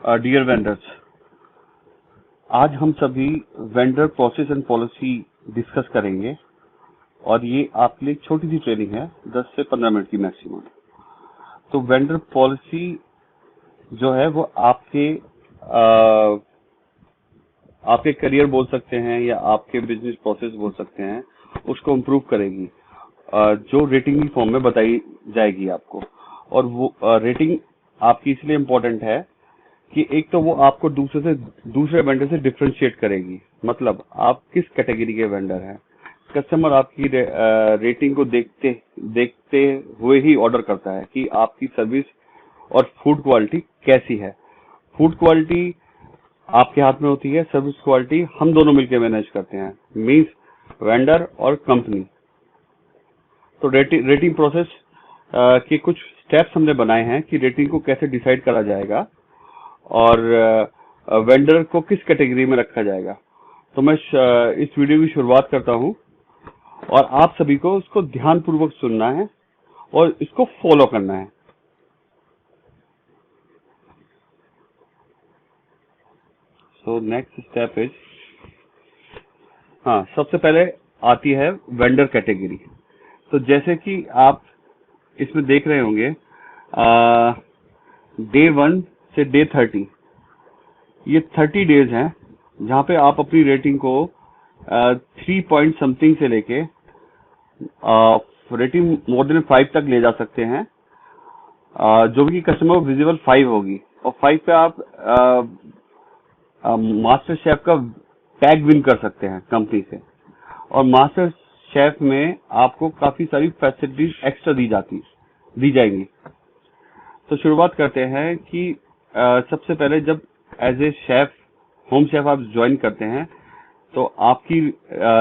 Dear vendors, आज हम सभी vendor process and policy discuss करेंगे और ये आपके लिए छोटी सी ट्रेनिंग है, 10 से 15 मिनट की मैक्सिमम। तो वेंडर पॉलिसी जो है वो आपके करियर बोल सकते हैं या आपके बिजनेस प्रोसेस बोल सकते हैं, उसको इम्प्रूव करेगी, जो रेटिंग की फॉर्म में बताई जाएगी आपको। और वो रेटिंग आपकी इसलिए इम्पोर्टेंट है कि एक तो वो आपको दूसरे वेंडर से डिफरेंशिएट करेगी। मतलब आप किस कैटेगरी के वेंडर हैं। कस्टमर आपकी रेटिंग को देखते हुए ही ऑर्डर करता है कि आपकी सर्विस और फूड क्वालिटी कैसी है। फूड क्वालिटी आपके हाथ में होती है, सर्विस क्वालिटी हम दोनों मिलकर मैनेज करते हैं, मींस वेंडर और कंपनी। तो रेटिंग प्रोसेस के कुछ स्टेप्स हमने बनाए हैं कि रेटिंग को कैसे डिसाइड करा जाएगा और वेंडर को किस कैटेगरी में रखा जाएगा। तो मैं इस वीडियो की शुरुआत करता हूं और आप सभी को इसको ध्यानपूर्वक सुनना है और इसको फॉलो करना है। सो नेक्स्ट स्टेप इज, सबसे पहले आती है वेंडर कैटेगरी। तो जैसे कि आप इसमें देख रहे होंगे, डे 1 से डे 30, ये 30 डेज हैं जहां पे आप अपनी रेटिंग को 3 पॉइंट समथिंग से लेके रेटिंग मोर देन 5 तक ले जा सकते हैं, जो भी कस्टमर विजिबल 5 होगी। और 5 पे आप मास्टर शेफ का टैग विन कर सकते हैं कंपनी से। और मास्टर शेफ में आपको काफी सारी फैसिलिटीज एक्स्ट्रा दी जाएंगी। तो शुरुआत करते हैं कि सबसे पहले जब as a chef, home chef आप ज्वाइन करते हैं तो आपकी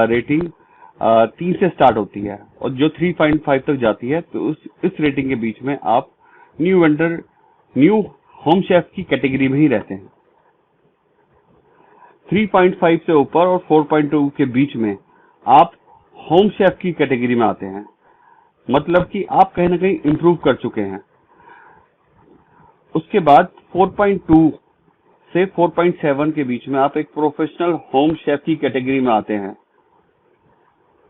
रेटिंग 3 से स्टार्ट होती है और जो 3.5 तक जाती है। तो इस रेटिंग के बीच में आप न्यू होम शेफ की कैटेगरी में ही रहते हैं। 3.5 से ऊपर और 4.2 के बीच में आप होम शेफ की कैटेगरी में आते हैं। मतलब कि आप कहीं ना कहीं इंप्रूव कर चुके हैं। उसके बाद 4.2 से 4.7 के बीच में आप एक प्रोफेशनल होम शेफ की कैटेगरी में आते हैं।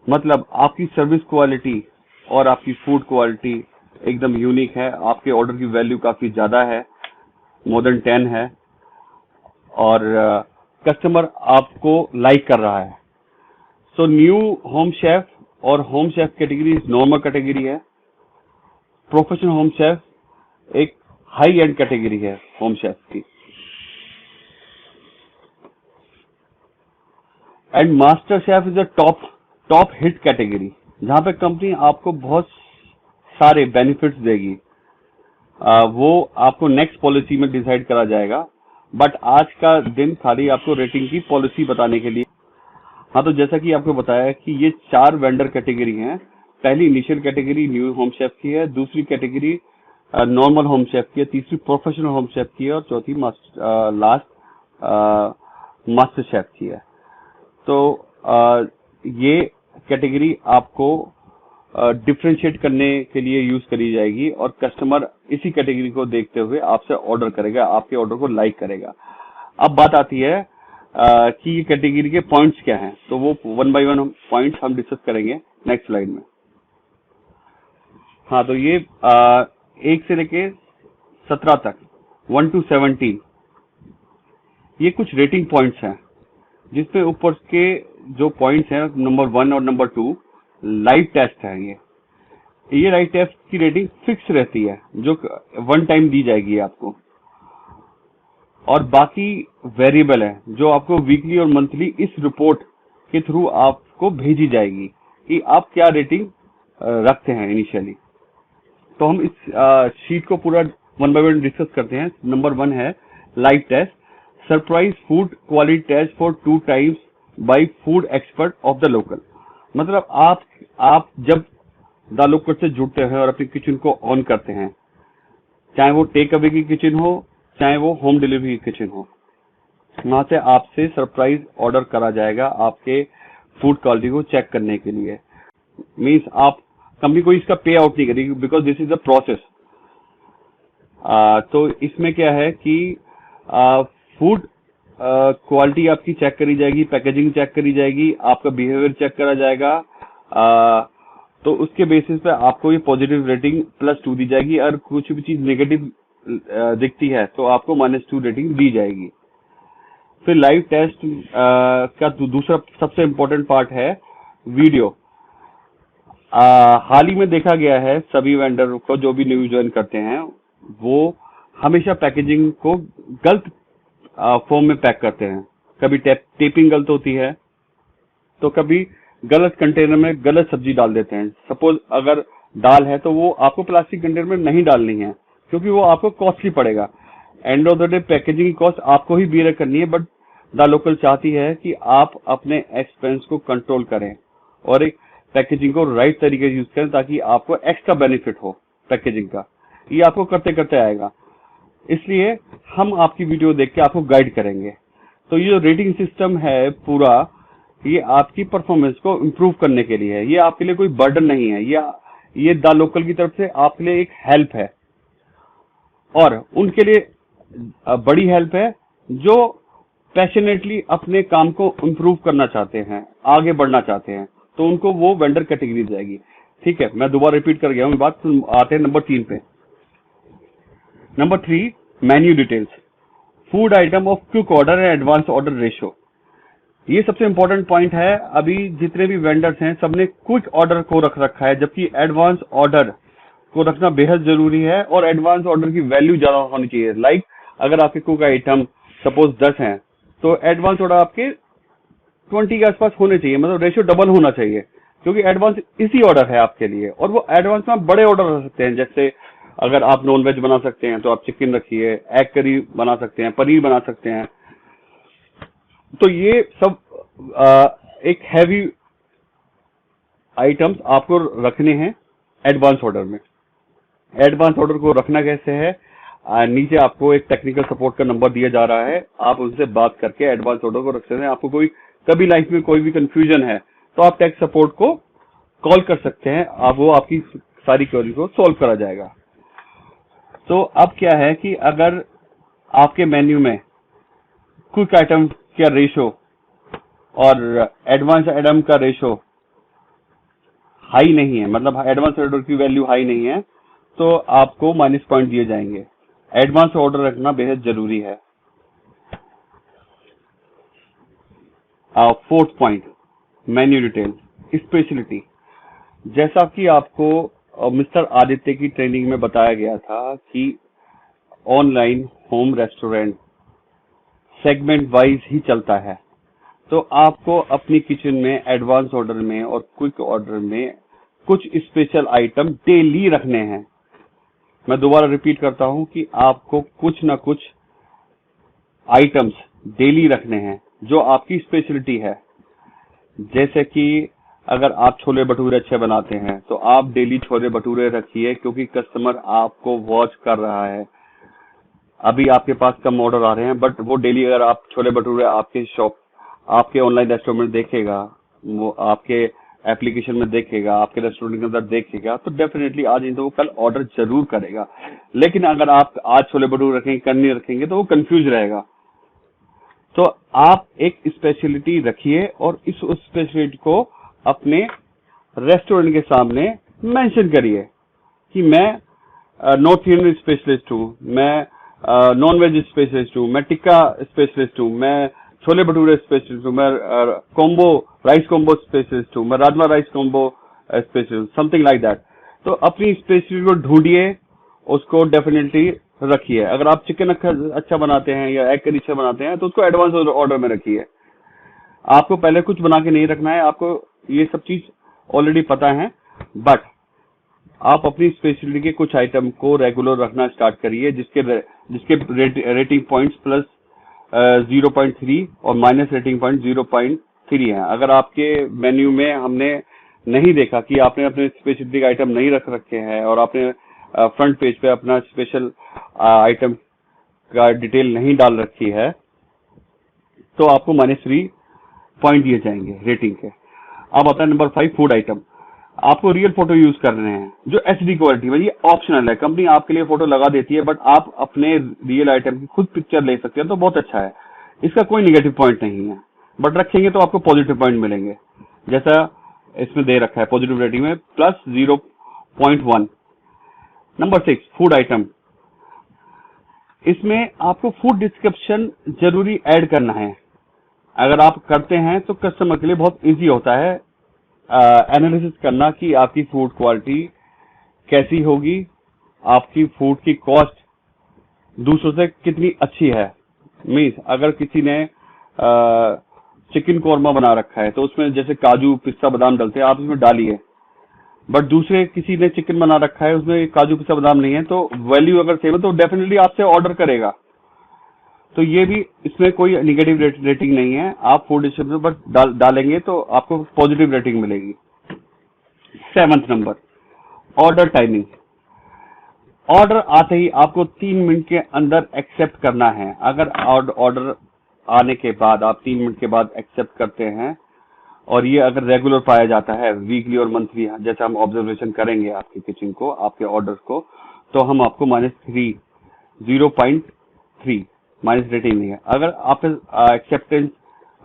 मतलब आपकी सर्विस क्वालिटी और आपकी फूड क्वालिटी एकदम यूनिक है, आपके ऑर्डर की वैल्यू काफी ज्यादा है, मोर देन 10 है, और कस्टमर आपको लाइक कर रहा है। सो न्यू होम शेफ और home chef category normal category है। प्रोफेशनल होम शेफ एक हाई एंड कैटेगरी है होम शेफ की। And master chef is a top hit category, जहां पे कंपनी आपको बहुत सारे बेनिफिट्स देगी। वो आपको नेक्स्ट पॉलिसी में डिसाइड करा जाएगा, बट आज का दिन खाली आपको रेटिंग की पॉलिसी बताने के लिए। तो जैसा कि आपको बताया कि ये 4 वेंडर कैटेगरी हैं। पहली initial category new home chef की है, दूसरी कैटेगरी नॉर्मल होम शेफ की है, तीसरी प्रोफेशनल होम शेफ की है और चौथी लास्ट मास्टर शेफ की है। तो ये कैटेगरी आपको डिफरेंशिएट करने के लिए यूज करी जाएगी और कस्टमर इसी कैटेगरी को देखते हुए आपसे ऑर्डर करेगा, आपके ऑर्डर को लाइक करेगा। अब बात आती है कि ये कैटेगरी के पॉइंट्स क्या हैं। तो वो 1 by 1 पॉइंट्स हम डिस्कस करेंगे नेक्स्ट स्लाइड में। तो ये 1 से लेके 17 तक, 1 to 17, ये कुछ रेटिंग पॉइंट्स हैं, जिसमें ऊपर के जो पॉइंट्स हैं नंबर 1 और नंबर 2 लाइव टेस्ट है। ये लाइव टेस्ट की रेटिंग फिक्स रहती है, जो 1 टाइम दी जाएगी आपको, और बाकी वेरिएबल है जो आपको वीकली और मंथली इस रिपोर्ट के थ्रू आपको भेजी जाएगी कि आप क्या रेटिंग रखते हैं इनिशियली। तो हम इस शीट को पूरा 1 by 1 डिस्कस करते हैं। नंबर 1 है live test, surprise food quality test for 2 times by food expert of the local. मतलब आप जब द लोकल से जुड़ते हैं और अपनी किचन को ऑन करते हैं, चाहे वो टेक अवे की किचन हो, चाहे वो होम डिलीवरी की किचन हो, वहां से आपसे सरप्राइज ऑर्डर करा जाएगा आपके फूड क्वालिटी को चेक करने के लिए। मींस आप कंपनी को इसका पे आउट नहीं करेगी, because this is the process. तो इसमें क्या है कि फूड क्वालिटी आपकी चेक करी जाएगी, पैकेजिंग चेक करी जाएगी, आपका बिहेवियर चेक करा जाएगा। तो उसके बेसिस पे आपको ये पॉजिटिव रेटिंग +2 दी जाएगी। अगर कुछ भी चीज नेगेटिव दिखती है तो आपको -2 रेटिंग दी जाएगी। फिर लाइव टेस्ट का दूसरा सबसे इम्पोर्टेंट पार्ट है वीडियो। हाल ही में देखा गया है सभी वेंडर को जो भी न्यू ज्वाइन करते हैं वो हमेशा पैकेजिंग को गलत फॉर्म में पैक करते हैं। कभी टेपिंग गलत होती है तो कभी गलत कंटेनर में गलत सब्जी डाल देते हैं। सपोज अगर दाल है तो वो आपको प्लास्टिक कंटेनर में नहीं डालनी है क्योंकि वो आपको कॉस्टली पड़ेगा। End of the day packaging की कॉस्ट आपको ही बियर करनी है, बट द लोकल चाहती है कि आप अपने एक्सपेंस को कंट्रोल करें और एक पैकेजिंग को राइट तरीके से यूज करें ताकि आपको एक्स्ट्रा बेनिफिट हो पैकेजिंग का। ये आपको करते करते आएगा, इसलिए हम आपकी वीडियो देख के आपको गाइड करेंगे। तो ये जो रेटिंग सिस्टम है पूरा, ये आपकी परफॉर्मेंस को इम्प्रूव करने के लिए है। ये आपके लिए कोई बर्डन नहीं है, ये द लोकल की तरफ से आपके लिए एक हेल्प है और उनके लिए बड़ी हेल्प है जो पैशनेटली अपने काम को इम्प्रूव करना चाहते हैं, आगे बढ़ना चाहते हैं, तो उनको वो वेंडर कैटेगरी जाएगी। ठीक है, मैं दोबारा रिपीट कर गया हूँ बात। आते हैं नंबर 3 पे। Number 3, menu details, food item of quick order and advance order ratio. ये सबसे इंपॉर्टेंट पॉइंट है। अभी जितने भी वेंडर्स हैं सबने क्विक ऑर्डर को रख रखा है, जबकि एडवांस ऑर्डर को रखना बेहद जरूरी है और एडवांस ऑर्डर की वैल्यू ज्यादा होनी चाहिए। लाइक अगर आपके कुक आइटम सपोज 10 हैं तो एडवांस ऑर्डर आपके 20 के आसपास होने चाहिए, मतलब रेशियो डबल होना चाहिए, क्योंकि एडवांस इसी ऑर्डर है आपके लिए। और वो एडवांस में आप बड़े ऑर्डर रख सकते हैं, जैसे अगर आप नॉन वेज बना सकते हैं तो आप चिकन रखिए, एग करी बना सकते हैं, पनीर बना सकते हैं। तो ये सब एक हैवी आइटम्स आपको रखने हैं एडवांस ऑर्डर में। एडवांस ऑर्डर को रखना कैसे है, नीचे आपको एक टेक्निकल सपोर्ट का नंबर दिया जा रहा है, आप उनसे बात करके एडवांस ऑर्डर को रख सकते हैं। आपको कोई कभी लाइफ में कोई भी कंफ्यूजन है तो आप टेक सपोर्ट को कॉल कर सकते हैं, आप वो आपकी सारी क्वेरी को सॉल्व करा जाएगा। तो अब क्या है कि अगर आपके मेन्यू में क्विक आइटम का रेशो और एडवांस आइटम का रेशो हाई नहीं है, मतलब एडवांस ऑर्डर की वैल्यू हाई नहीं है, तो आपको -पॉइंट दिए जाएंगे। एडवांस ऑर्डर रखना बेहद जरूरी है। 4th point, menu detail speciality. जैसा कि आपको मिस्टर आदित्य की ट्रेनिंग में बताया गया था कि online home restaurant segment wise ही चलता है, तो आपको अपनी किचन में एडवांस ऑर्डर में और क्विक ऑर्डर में कुछ स्पेशल आइटम डेली रखने हैं। मैं दोबारा रिपीट करता हूं कि आपको कुछ ना कुछ आइटम्स डेली रखने हैं जो आपकी स्पेशलिटी है। जैसे कि अगर आप छोले भटूरे अच्छे बनाते हैं तो आप डेली छोले भटूरे रखिए, क्योंकि कस्टमर आपको वॉच कर रहा है। अभी आपके पास कम ऑर्डर आ रहे हैं, बट वो डेली अगर आप छोले भटूरे आपके शॉप, आपके ऑनलाइन रेस्टोरेंट में देखेगा, वो आपके एप्लीकेशन में देखेगा, आपके रेस्टोरेंट के अंदर देखेगा, तो डेफिनेटली आज नहीं तो वो कल ऑर्डर जरूर करेगा। लेकिन अगर आप आज छोले भटूरे रखेंगे, कल नहीं रखेंगे, तो वो कंफ्यूज रहेगा। तो आप एक स्पेशलिटी रखिए और इस स्पेशलिटी को अपने रेस्टोरेंट के सामने मेंशन करिए कि मैं नॉर्थ इंडियन स्पेशलिस्ट हूँ, मैं नॉन वेज स्पेशलिस्ट हूँ, मैं टिक्का स्पेशलिस्ट हूँ, मैं छोले भटूरे स्पेशलिस्ट हूँ, मैं कॉम्बो राइस कॉम्बो स्पेशलिस्ट हूँ, मैं rajma rice combo specialist, something like that. तो अपनी स्पेशलिटी को ढूंढिए, उसको डेफिनेटली रखिए। अगर आप चिकन अच्छा बनाते हैं या एग करी अच्छा बनाते हैं तो उसको एडवांस ऑर्डर में रखिए। आपको पहले कुछ बना के नहीं रखना है, आपको ये सब चीज ऑलरेडी पता है, बट आप अपनी स्पेशलिटी के कुछ आइटम को रेगुलर रखना स्टार्ट करिए, जिसके रेटिंग पॉइंट्स +0.3 और माइनस रेटिंग पॉइंट 0.3 है। अगर आपके मेन्यू में हमने नहीं देखा कि आपने अपने स्पेशलिटी आइटम नहीं रख रखे हैं और आपने फ्रंट पेज पे अपना स्पेशल आइटम का डिटेल नहीं डाल रखी है, तो आपको -3 पॉइंट दिए जाएंगे रेटिंग के। अब आता है नंबर 5, फूड आइटम। आपको रियल फोटो यूज कर रहे हैं जो एचडी क्वालिटी में, ये ऑप्शनल है, कंपनी आपके लिए फोटो लगा देती है, बट आप अपने रियल आइटम की खुद पिक्चर ले सकते हैं, तो बहुत अच्छा है। इसका कोई निगेटिव पॉइंट नहीं है, बट रखेंगे तो आपको पॉजिटिव पॉइंट मिलेंगे, जैसा इसमें दे रखा है पॉजिटिव रेटिंग में +0.1। Number 6, food item. इसमें आपको फूड डिस्क्रिप्शन जरूरी ऐड करना है। अगर आप करते हैं तो कस्टमर के लिए बहुत इजी होता है एनालिसिस करना कि आपकी फूड क्वालिटी कैसी होगी, आपकी फूड की कॉस्ट दूसरों से कितनी अच्छी है। मीन्स अगर किसी ने चिकन कौरमा बना रखा है तो उसमें जैसे काजू पिस्ता बादाम डलते हैं, आप उसमें डालिए, बट दूसरे किसी ने चिकन बना रखा है उसमें काजू पिस्ता बादाम नहीं है, तो वैल्यू अगर सेम है तो डेफिनेटली आपसे ऑर्डर करेगा। तो ये भी, इसमें कोई निगेटिव रेटिंग नहीं है, आप फूड डिस्क्रिप्शन पर डालेंगे तो आपको पॉजिटिव रेटिंग मिलेगी। 7th number, order timing. Order आते ही आपको 3 मिनट के अंदर एक्सेप्ट करना है। अगर ऑर्डर आने के बाद आप 3 मिनट के बाद एक्सेप्ट करते हैं और ये अगर रेगुलर पाया जाता है वीकली और मंथली, जैसे हम ऑब्जर्वेशन करेंगे आपके किचन को, आपके ऑर्डर को, तो हम आपको -0.3 माइनस रेटिंग नहीं है। अगर आप एक्सेप्टेंस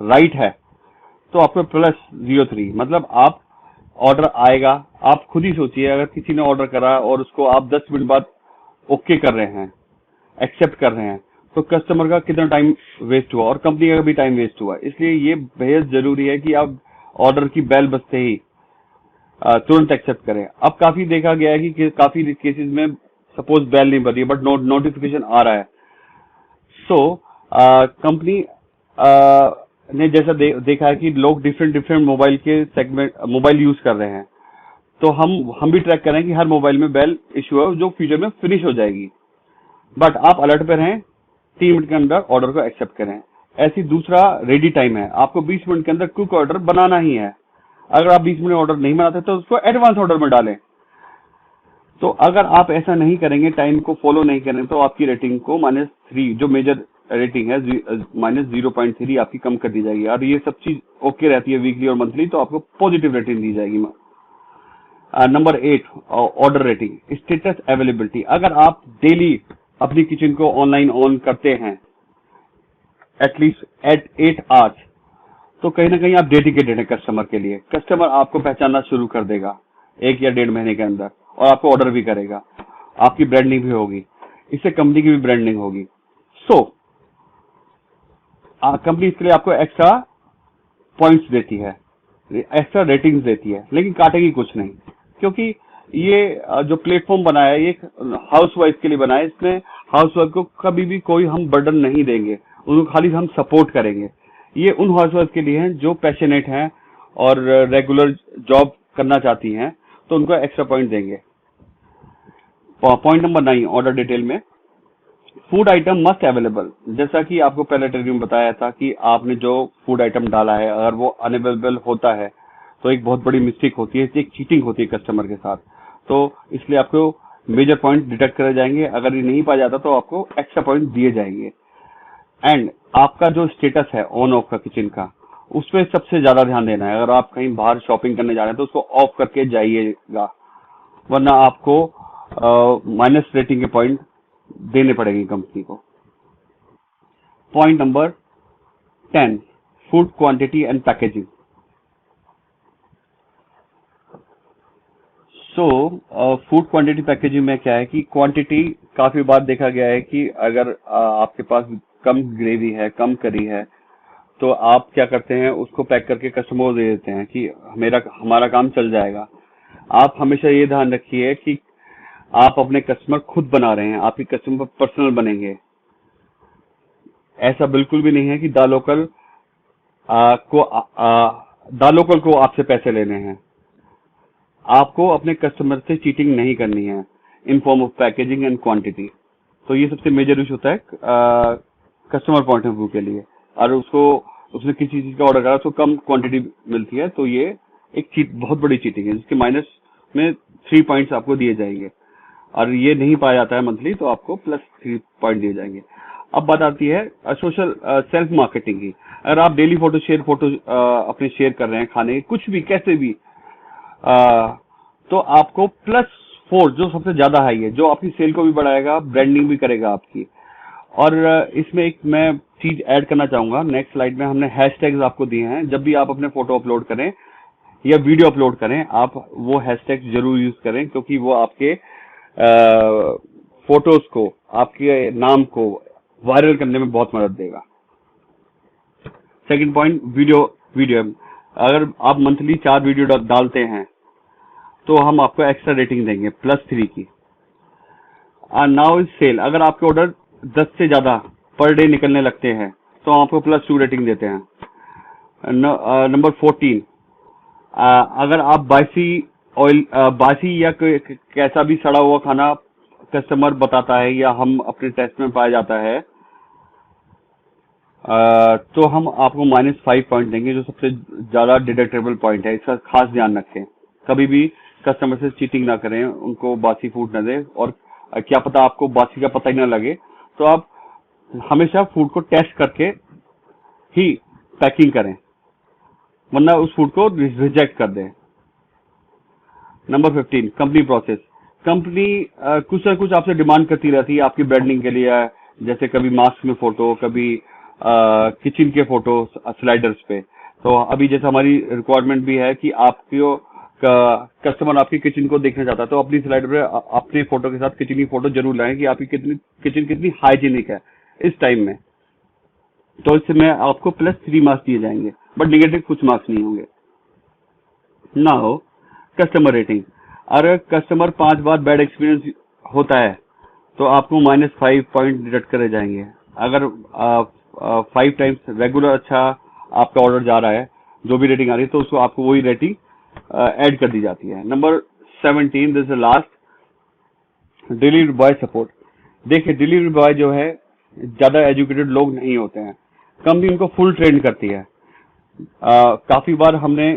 राइट है तो आपको +0.3, मतलब आप ऑर्डर आएगा, आप खुद ही सोचिए अगर किसी ने ऑर्डर करा और उसको आप 10 मिनट बाद ओके कर रहे हैं, एक्सेप्ट कर रहे हैं, तो कस्टमर का कितना टाइम वेस्ट हुआ और कंपनी का भी टाइम वेस्ट हुआ। इसलिए ये बेहद जरूरी है कि आप ऑर्डर की बेल बजते ही तुरंत एक्सेप्ट करें। अब काफी देखा गया है कि काफी केसेस में सपोज बेल नहीं बज रही है बट नोटिफिकेशन आ रहा है, सो कंपनी ने जैसा देखा है कि लोग डिफरेंट मोबाइल के सेगमेंट मोबाइल यूज कर रहे हैं, तो हम भी ट्रैक करें कि हर मोबाइल में बेल इशू है जो फ्यूचर में फिनिश हो जाएगी, बट आप अलर्ट पे रहें, 3 मिनट के अंदर ऑर्डर को एक्सेप्ट करें। ऐसी दूसरा रेडी टाइम है, आपको 20 मिनट के अंदर क्विक ऑर्डर बनाना ही है। अगर आप 20 मिनट ऑर्डर नहीं बनाते तो उसको एडवांस ऑर्डर में डालें। तो अगर आप ऐसा नहीं करेंगे, टाइम को फॉलो नहीं करेंगे, तो आपकी रेटिंग को -3 जो मेजर रेटिंग है -0.3 आपकी कम कर दी जाएगी। और ये सब चीज ओके रहती है वीकली और मंथली, तो आपको पॉजिटिव रेटिंग दी जाएगी। Number 8, order rating. Status availability. अगर आप डेली अपनी किचन को ऑनलाइन ऑन करते हैं एटलीस्ट एट 8 आवर्स, तो कहीं ना कहीं आप डेडिकेटेड है कस्टमर के लिए। कस्टमर आपको पहचानना शुरू कर देगा 1 या 1.5 महीने के अंदर, और आपको ऑर्डर भी करेगा, आपकी ब्रांडिंग भी होगी, इससे कंपनी की भी ब्रांडिंग होगी। सो कंपनी इसके लिए आपको एक्स्ट्रा पॉइंट्स देती है, एक्स्ट्रा रेटिंग्स देती है, लेकिन काटेगी कुछ नहीं, क्योंकि ये जो प्लेटफॉर्म बनाया है ये हाउसवाइफ के लिए बनाया है। इसमें हाउसवाइफ को कभी भी कोई हम बर्डन नहीं देंगे, उनको खाली हम सपोर्ट करेंगे। ये उन हाउसवाइफ के लिए हैं जो पैशनेट हैं और रेगुलर जॉब करना चाहती हैं, तो उनको एक्स्ट्रा पॉइंट देंगे। पॉइंट नंबर 9, ऑर्डर डिटेल में फूड आइटम मस्ट अवेलेबल। जैसा कि आपको पहले इंटरव्यू में बताया था कि आपने जो फूड आइटम डाला है अगर वो अनअवेलेबल होता है तो एक बहुत बड़ी मिस्टेक होती है, एक चीटिंग होती है कस्टमर के साथ। तो इसलिए आपको मेजर पॉइंट डिटेक्ट करे जाएंगे। अगर ये नहीं पाया जाता तो आपको एक्स्ट्रा पॉइंट दिए जाएंगे। एंड आपका जो स्टेटस है ऑन ऑफ का किचन का, उस पर सबसे ज्यादा ध्यान देना है। अगर आप कहीं बाहर शॉपिंग करने जा रहे हैं तो उसको ऑफ करके जाइएगा, वरना आपको माइनस रेटिंग के पॉइंट देने पड़ेंगे कंपनी को। Point number 10, food quantity and packaging. Food quantity packaging में क्या है कि क्वांटिटी काफी बार देखा गया है कि अगर आपके पास कम ग्रेवी है, कम करी है, तो आप क्या करते हैं, उसको पैक करके कस्टमर को दे देते हैं कि हमारा काम चल जाएगा। आप हमेशा ये ध्यान रखिए कि आप अपने कस्टमर खुद बना रहे हैं, आपके कस्टमर पर्सनल बनेंगे। ऐसा बिल्कुल भी नहीं है कि द लोकल को आपसे पैसे लेने हैं। आपको अपने कस्टमर से चीटिंग नहीं करनी है in form of packaging and quantity. तो ये सबसे मेजर इशू होता है कस्टमर पॉइंट ऑफ व्यू के लिए। और उसने किसी चीज का ऑर्डर करा तो कम क्वांटिटी मिलती है, तो ये एक बहुत बड़ी चीटिंग है, जिसके माइनस में 3 पॉइंट्स आपको दिए जाएंगे। और ये नहीं पाया जाता है मंथली, तो आपको +3 पॉइंट दिए जाएंगे। अब बात आती है सोशल सेल्फ मार्केटिंग की। अगर आप डेली फोटो अपने शेयर कर रहे हैं, खाने की कुछ भी कैसे भी, तो आपको +4 जो सबसे ज्यादा हाई है, जो आपकी सेल को भी बढ़ाएगा, ब्रांडिंग भी करेगा आपकी। और इसमें एक मैं चीज ऐड करना चाहूंगा, नेक्स्ट स्लाइड में हमने हैशटैग्स आपको दिए हैं। जब भी आप अपने फोटो अपलोड करें या वीडियो अपलोड करें, आप वो हैशटैग जरूर यूज करें, क्योंकि वो आपके फोटोज को, आपके नाम को वायरल करने में बहुत मदद देगा। सेकंड पॉइंट, वीडियो अगर आप मंथली 4 वीडियो डालते हैं तो हम आपको एक्स्ट्रा रेटिंग देंगे +3 की। नाउ इज सेल, अगर आपके ऑर्डर 10 से ज्यादा पर डे निकलने लगते हैं तो हम आपको +2 रेटिंग देते हैं। नंबर 14, अगर आप बासी या कैसा भी सड़ा हुआ खाना कस्टमर बताता है या हम अपने टेस्ट में पाया जाता है, तो हम आपको -5 पॉइंट देंगे, जो सबसे ज्यादा डिडक्टेबल पॉइंट है। इसका खास ध्यान रखें, कभी भी कस्टमर से चीटिंग ना करें, उनको बासी फूड ना दें, और क्या पता आपको बासी का पता ही ना लगे, तो आप हमेशा फूड को टेस्ट करके ही पैकिंग करें, वरना उस फूड को रिजेक्ट कर दें। Number 15, company process. कंपनी कुछ ना कुछ आपसे डिमांड करती रहती है आपकी ब्रांडिंग के लिए, जैसे कभी मास्क में फोटो, कभी किचन के फोटो स्लाइडर्स पे। तो अभी जैसे हमारी रिक्वायरमेंट भी है कि आपको कस्टमर आपकी किचन को देखना चाहता है, तो अपनी स्लाइडर पे अपने फोटो के साथ किचन की फोटो जरूर लाएं कि आपकी किचन कितनी हाइजीनिक है इस टाइम में। तो इसमें आपको +3 मार्क्स दिए जाएंगे, बट निगेटिव कुछ मार्क्स नहीं होंगे। नाउ कस्टमर रेटिंग, अगर कस्टमर 5 बार बैड एक्सपीरियंस होता है तो आपको -5 पॉइंट डिडक्ट करे जाएंगे। अगर 5 टाइम्स रेगुलर अच्छा आपका ऑर्डर जा रहा है, जो भी रेटिंग आ रही है, तो उसको आपको वही रेटिंग ऐड कर दी जाती है। Number 17, this is last, delivery boy support. देखिए, डिलीवरी बॉय जो है ज्यादा एजुकेटेड लोग नहीं होते हैं, कंपनी उनको फुल ट्रेन करती है। काफी बार हमने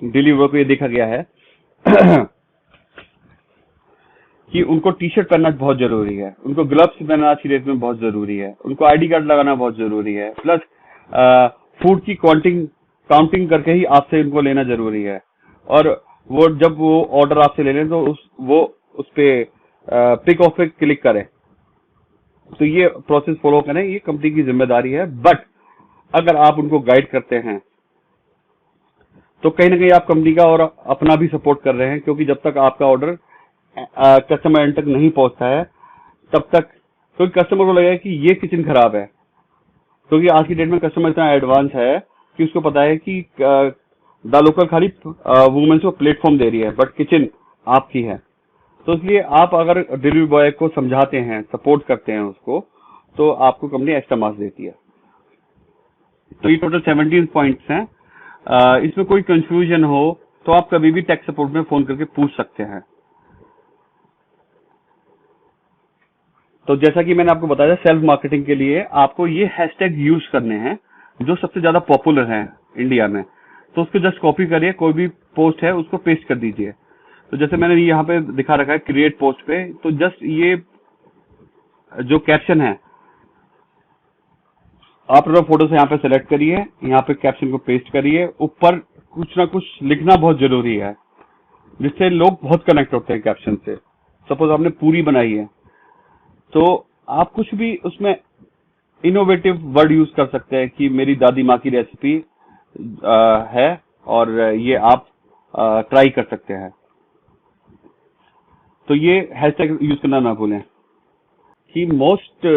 डिलीवरी बॉय को ये देखा गया है कि उनको टी-शर्ट पहनना बहुत जरूरी है, उनको ग्लव्स पहनना आज की डेट में बहुत जरूरी है, उनको आईडी कार्ड लगाना बहुत जरूरी है, प्लस फूड की काउंटिंग करके ही आपसे इनको लेना जरूरी है। और वो जब वो ऑर्डर आपसे ले लें तो वो उस पे पिक ऑफ पे क्लिक करें, तो ये प्रोसेस फॉलो करें, ये कंपनी की जिम्मेदारी है। बट अगर आप उनको गाइड करते हैं तो कहीं ना कहीं आप कंपनी का और अपना भी सपोर्ट कर रहे हैं, क्योंकि जब तक आपका ऑर्डर कस्टमर एंड तक नहीं पहुंचता है तब तक, क्योंकि कस्टमर को लगेगा कि ये किचन खराब है, क्योंकि आज की डेट में कस्टमर इतना एडवांस है कि उसको पता है कि द लोकल खाली वुमेन्स को प्लेटफॉर्म दे रही है, बट किचन आपकी है। तो इसलिए आप अगर डिलीवरी बॉय को समझाते हैं, सपोर्ट करते हैं उसको, तो आपको कंपनी एक्स्ट्रा मार्क्स देती है। तो ये टोटल 17 पॉइंट्स हैं। इसमें कोई कंफ्यूजन हो तो आप कभी भी टेक सपोर्ट में फोन करके पूछ सकते हैं। तो जैसा कि मैंने आपको बताया, सेल्फ मार्केटिंग के लिए आपको ये हैशटैग यूज करने हैं जो सबसे ज्यादा पॉपुलर हैं इंडिया में। तो उसको जस्ट कॉपी करिए, कोई भी पोस्ट है उसको पेस्ट कर दीजिए। तो जैसे मैंने यहाँ पे दिखा रखा है क्रिएट पोस्ट पे, तो जस्ट ये जो कैप्शन है आप अपना फोटो से यहाँ पे सेलेक्ट करिए, यहाँ पे कैप्शन को पेस्ट करिए, ऊपर कुछ ना कुछ लिखना बहुत जरूरी है, जिससे लोग बहुत कनेक्ट होते हैं कैप्शन से। सपोज आपने पूरी बनाई है तो आप कुछ भी उसमें इनोवेटिव वर्ड यूज कर सकते हैं कि मेरी दादी माँ की रेसिपी है और ये आप ट्राई कर सकते हैं। तो ये हैशटैग यूज करना ना भूलें। कि most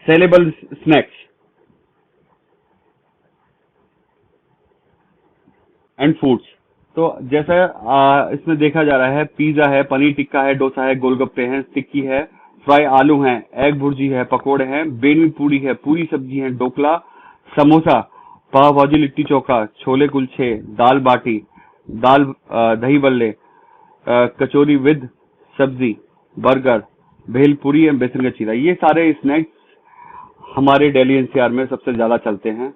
saleable snacks and foods. तो जैसा इसमें देखा जा रहा है, पिज्जा है, पनीर टिक्का है, डोसा है, गोलगप्पे हैं, टिक्की है, फ्राई आलू हैं, एग भुर्जी है, पकोड़े हैं, बेलनी पूरी है, पूरी सब्जी है, ढोकला, समोसा, पाव भाजी, लिट्टी चोखा, छोले कुलचे, दाल बाटी, दाल दही बल्ले, कचौरी विद सब्जी, बर्गर, भेलपुरी एंड बेसन का चीला। ये सारे स्नैक्स हमारे दिल्ली एनसीआर में सबसे ज्यादा चलते हैं।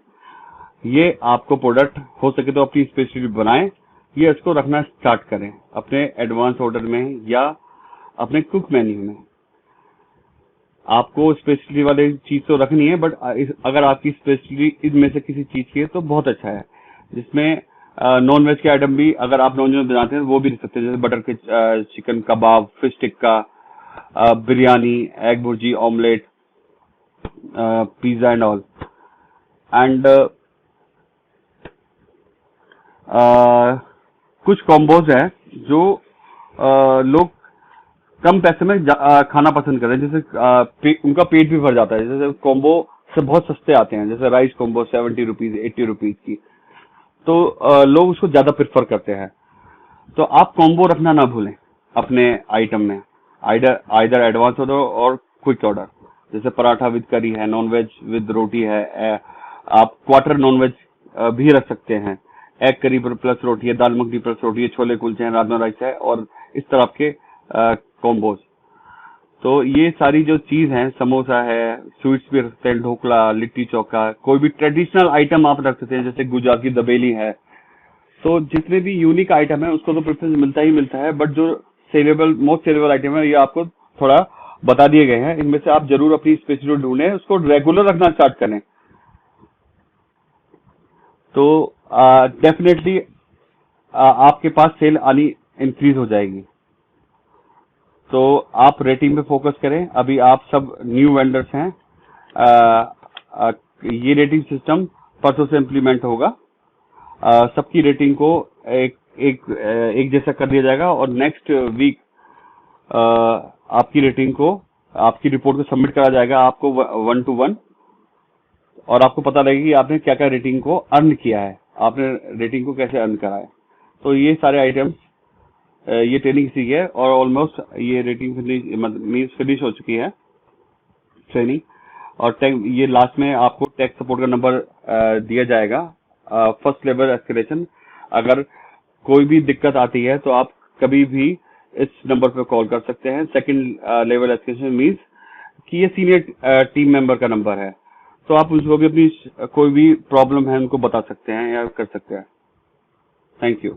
ये आपको प्रोडक्ट हो सके तो अपनी स्पेशलिटी बनाएं, ये इसको रखना स्टार्ट करें अपने एडवांस ऑर्डर में या अपने कुक मेन्यू में। आपको स्पेशलिटी वाली चीज तो रखनी है, बट अगर आपकी स्पेशलिटी इनमें से किसी चीज की है तो बहुत अच्छा है, जिसमें नॉन वेज के आइटम भी अगर आप नॉन वेज बनाते हैं वो भी रख सकते हैं, जैसे बटर के chicken kebab, fish tikka, biryani, egg bhurji, omelette, pizza and all. And कुछ कॉम्बोज है जो लोग कम पैसे में खाना पसंद करते हैं, जैसे उनका पेट भी भर जाता है। जैसे कॉम्बो से बहुत सस्ते आते हैं, जैसे राइस कॉम्बो 70 रुपीज 80 रुपीज की, तो लोग उसको ज्यादा प्रेफर करते हैं। तो आप कॉम्बो रखना ना भूलें अपने आइटम में, आइदर एडवांस ऑर्डर और क्विक ऑर्डर। जैसे पराठा विद करी है, नॉन वेज विद रोटी है, आप क्वार्टर नॉन वेज भी रख सकते हैं, एग करी प्लस रोटी है, दाल मखनी प्लस रोटी है, छोले कुलचे हैं, राजमा राइस है, और इस तरह के कॉम्बोज। तो ये सारी जो चीज है, समोसा है, स्वीट्स भी रख सकते हैं, ढोकला, लिट्टी चोखा, कोई भी ट्रेडिशनल आइटम आप रख सकते हैं, जैसे गुजरात की दबेली है। तो जितने भी यूनिक आइटम है उसको तो प्रेफरेंस मिलता ही मिलता है, बट जो सेलेबल मोस्ट सेलेबल आइटम है ये आपको थोड़ा बता दिए गए हैं। इनमें से आप जरूर अपनी स्पेशलिटी ढूंढें, उसको रेगुलर रखना स्टार्ट करें, तो डेफिनेटली आपके पास सेल आनी इंक्रीज हो जाएगी। तो आप रेटिंग पे फोकस करें। अभी आप सब न्यू वेंडर्स हैं, ये रेटिंग सिस्टम परसों से इम्प्लीमेंट होगा। सबकी रेटिंग को एक जैसा कर दिया जाएगा, और नेक्स्ट वीक आपकी रेटिंग को, आपकी रिपोर्ट को सबमिट करा जाएगा आपको 1 to 1, और आपको पता लगेगा कि आपने क्या क्या रेटिंग को अर्न किया है, आपने रेटिंग को कैसे अर्न करा है। तो ये सारे आइटम्स, ये ट्रेनिंग सीखी है, और ऑलमोस्ट ये रेटिंग फिनिश हो चुकी है ट्रेनिंग। और ये लास्ट में आपको टेक सपोर्ट का नंबर दिया जाएगा, फर्स्ट लेवल एस्केलेशन। अगर कोई भी दिक्कत आती है तो आप कभी भी इस नंबर पर कॉल कर सकते हैं। सेकंड लेवल एस्केलेशन मीन्स कि ये सीनियर टीम मेंबर का नंबर है, तो आप उसको भी अपनी कोई भी प्रॉब्लम है उनको बता सकते हैं या कर सकते हैं। Thank you.